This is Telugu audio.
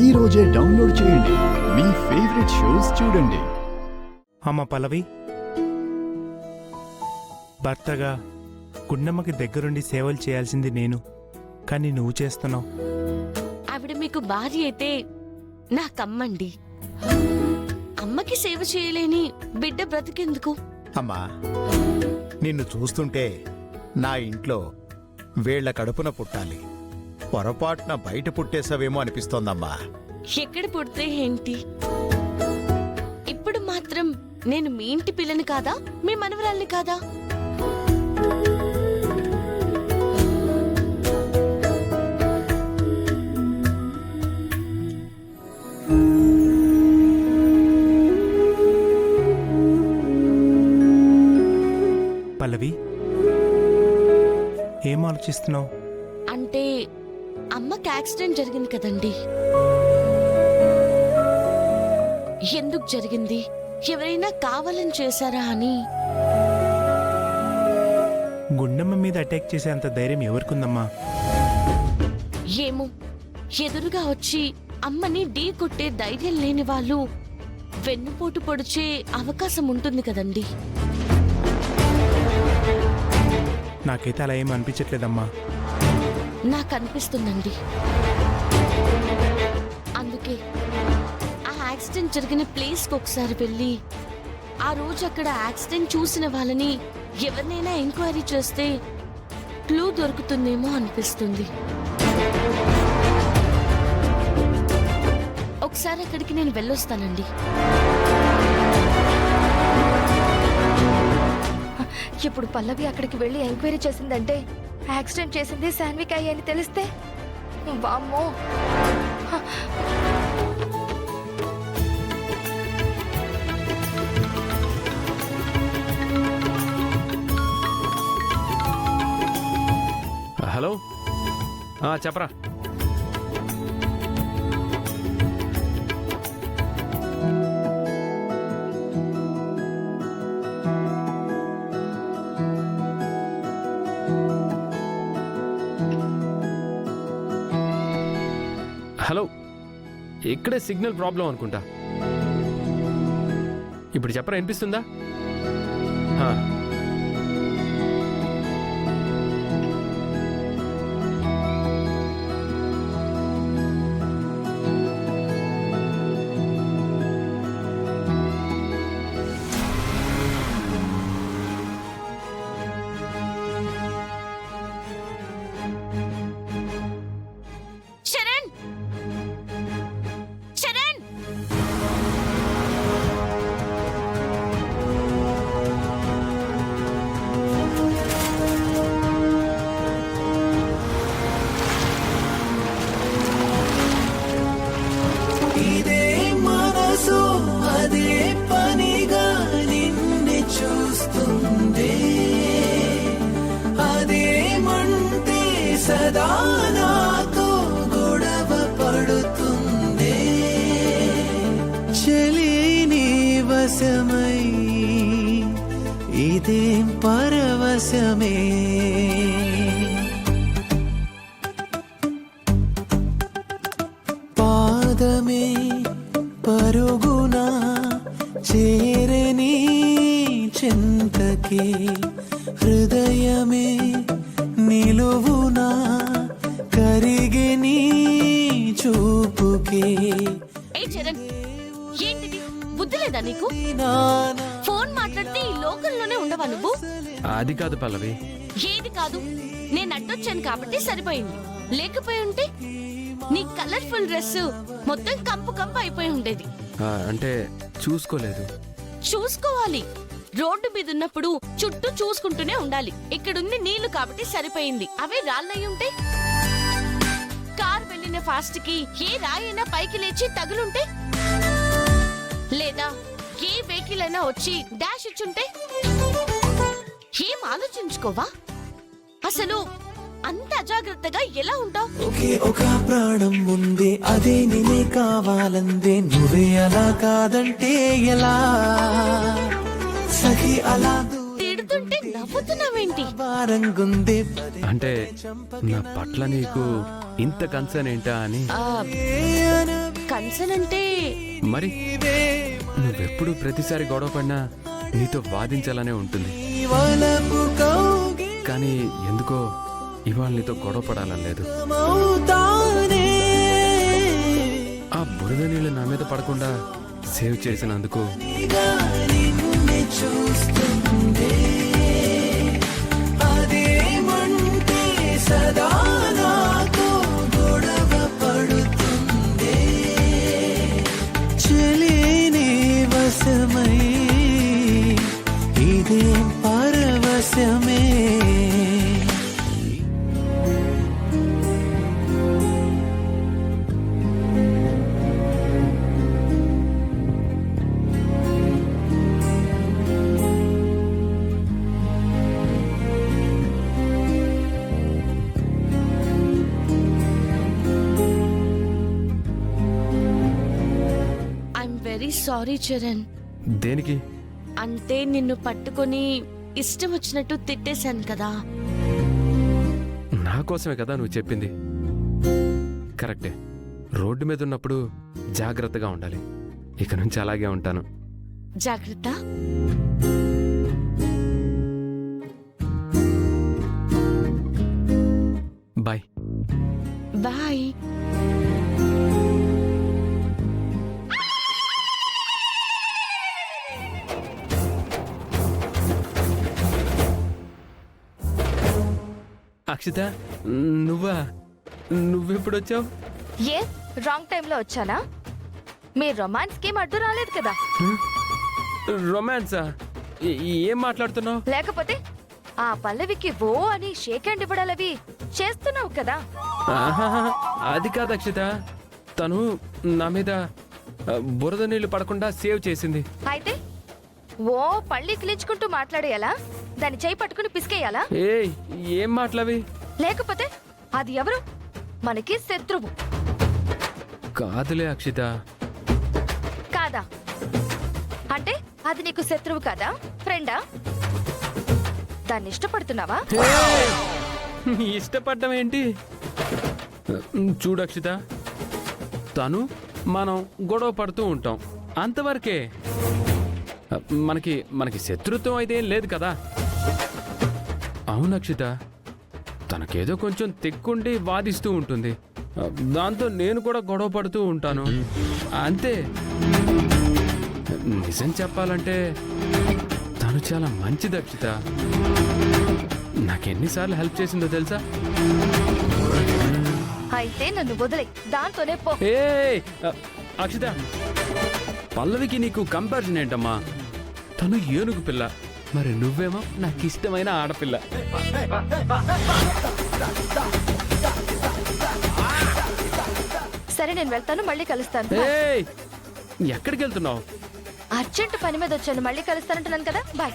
ఈ రోజే డౌన్లోడ్ చేయండి. మీ ఫేవరెట్ షోస్ చూడండి. అమ్మ పల్లవి, భర్తగా గుండమ్మకి దగ్గరుండి సేవలు చేయాల్సింది నేను, కానీ నువ్వు చేస్తున్నావు. ఆవిడ మీకు భార్య అయితే నాకమ్మండి. అమ్మకి సేవ చేయలేని బిడ్డ బ్రతికెందుకు? అమ్మా, నిన్ను చూస్తుంటే నా ఇంట్లో వేళ్ల కడుపున పుట్టాలి, పొరపాటున బయట పుట్టేసావేమో అనిపిస్తోందమ్మా. ఎక్కడ పుడితే ఏంటి? ఇప్పుడు మాత్రం నేను మీ ఇంటి పిల్లని కాదా, మీ మనవరాల్ని కాదా? పల్లవి, ఏం ఆలోచిస్తున్నావు? అంటే అమ్మకి యాక్సిడెంట్ జరిగింది కదండి. ఎందుకు జరిగింది, ఎవరైనా కావాలని చేశారా అని. గుండమ్మ మీద అటాక్ చేసే అంత ధైర్యం ఎవరికుందమ్మా? ఏమో, ఎదురుగా వచ్చి అమ్మని ఢీ కొట్టే ధైర్యం లేని వాళ్ళు వెన్నుపోటు పొడిచే అవకాశం ఉంటుంది కదండి. నాకైతే అలా ఏం అనిపించట్లేదమ్మా. నాకు అనిపిస్తుందండి. అందుకే ఆ యాక్సిడెంట్ జరిగిన ప్లేస్కి ఒకసారి వెళ్ళి ఆ రోజు అక్కడ యాక్సిడెంట్ చూసిన వాళ్ళని ఎవరినైనా ఎంక్వైరీ చేస్తే క్లూ దొరుకుతుందేమో అనిపిస్తుంది. ఒకసారి అక్కడికి నేను వెళ్ళొస్తానండి. ఇప్పుడు పల్లవి అక్కడికి వెళ్ళి ఎంక్వైరీ చేసిందంటే యాక్సిడెంట్ చేసింది శాన్విక్ అయ్యి అని తెలిస్తే వామ్మో. హలో, చెప్పరా. హలో, ఇక్కడే సిగ్నల్ ప్రాబ్లం అనుకుంటా. ఇప్పుడు చెప్పరా, వినిపిస్తుందా? సదానాతో గొడవ పడుతుందే చెలి నీ వశమై, ఇదేం పరవశమే. పాదమే పరుగునా చేరని చింతకే, హృదయమే నిలువునా కరిగే నీ చూపుకే. ఏ చరణ్, ఏంటిది? బుద్ధి లేదా నీకు? ఫోన్ మాట్లాడితే ఈ లోకల్లోనే ఉండవా నువ్వు? అది కాదు పల్లవి. ఏది కాదు? నేను అడ్డొచ్చాను కాబట్టి సరిపోయింది. లేకపోయి ఉంటే నీ కలర్ఫుల్ డ్రెస్ మొత్తం కంపు కంపు అయిపోయి ఉండేది. అంటే చూసుకోలేదు. చూసుకోవాలి. రోడ్డు మీద ఉన్నప్పుడు చుట్టూ చూసుకుంటూనే ఉండాలి. ఇక్కడుంది నీళ్లు కాబట్టి సరిపోయింది. అవే రాళ్ళయి ఉంటే, కార్ వెళ్ళిన ఫాస్ట్ కి ఏ రాయైనా పైకి లేచి తగులుంటే, లేదా ఏ వెహికల్ అయినా వచ్చి డాష్ ఇచ్చుంటే, ఏం ఆలోచించుకోవా? అసలు అంత అజాగ్రత్తగా ఎలా ఉంటావు? ఒకే ఒక ప్రాణం ఉంది, అదే నేనే కావాలందే. నువ్వే అలా కాదంటే ఎలా సఖి? అలా తిడుతుంటే నవ్వుతున్నావేంటి? అంటే నా పట్ల నీకు ఇంత కన్సర్న్ ఏంటా అని. కన్సర్న్ అంటే మరి నువ్వెప్పుడు ప్రతిసారి గొడవ పడినా నీతో వాదించాలనే ఉంటుంది. వలపు కౌగిలి కానీ ఎందుకో ఇవాళ నీతో గొడవ పడాలని లేదు. మౌతానే ఆ బురద నీళ్ళు నా మీద పడకుండా సేవ్ చేసినందుకు నిన్ను చూస్తుందే అదేమంటే సదా నాతో గొడవ పడుతుందే చెలినే వశమై ఇదే పరవశమే. I'm very sorry Charan. దేనికి? అంటే నిన్ను పట్టుకొని ఇష్టం వచ్చినట్టు తిట్టేశాను కదా. నా కోసమే కదా నువ్వు చెప్పింది. కరెక్టే. రోడ్డు మీద ఉన్నప్పుడు జాగ్రత్తగా ఉండాలి. ఇక నుంచి అలాగే ఉంటాను. జాగ్రత్త. బాయ్. బాయ్. అక్షిత, నువ్వెప్పుడొచ్చావు? ఏ రాంగ్ టైంలో వచ్చానా? మీ రొమాన్స్ కి అడ్డు రాలేదు కదా. రొమాన్సా? ఏం మాట్లాడుతున్నావు? లేకపోతే ఆ పల్లవికి ఓ అని షేక్ హ్యాండ్ ఇవ్వడాలవి చేస్తున్నావు కదా. ఆహాహా, అది కాదు అక్షిత. తను నా మీద బురద నీళ్లు పడకుండా సేవ్ చేసింది. అయితే ఓ పళ్ళి కిలించుకుంటూ మాట్లాడేయాలా? దాన్ని చేయి పట్టుకుని పిసికేయాలా? ఏయ్, ఏం మాటలవి? లేకపోతే అది ఎవరు? మనకి శత్రువు కాదులే అక్షిత. కాదా? అంటే అది నీకు శత్రువు కాదా? ఫ్రెండా? దాన్ని ఇష్టపడుతున్నావా? ఏయ్, ఇష్టపడ్డం ఏంటి? చూడు అక్షిత, మనం గొడవ పడుతూ ఉంటాం, అంతవరకే. మనకి శత్రుత్వం అయితే ఏం లేదు కదా. అవును అక్షిత, తనకేదో కొంచెం తెక్కుండి వాదిస్తూ ఉంటుంది. దాంతో నేను కూడా గొడవ పడుతూ ఉంటాను, అంతే. నిజం చెప్పాలంటే తను చాలా మంచిది అక్షిత. నాకెన్నిసార్లు హెల్ప్ చేసిందో తెలుసా? అయితే నన్ను వదిలే, దాంతోనే పో. ఏ అక్షిత, పల్లవికి నీకు కంపారిజన్ ఏంటమ్మా? తను ఏనుగు పిల్ల, మరి నువ్వేమో నాకు ఇష్టమైన ఆడపిల్ల. సరే నేను వెళ్తాను, మళ్ళీ కలుస్తాను. ఏయ్, ఎక్కడికి వెళ్తున్నావు? అర్జెంట్ పని మీద వచ్చాను, మళ్ళీ కలుస్తానంటున్నాను కదా. బాయ్.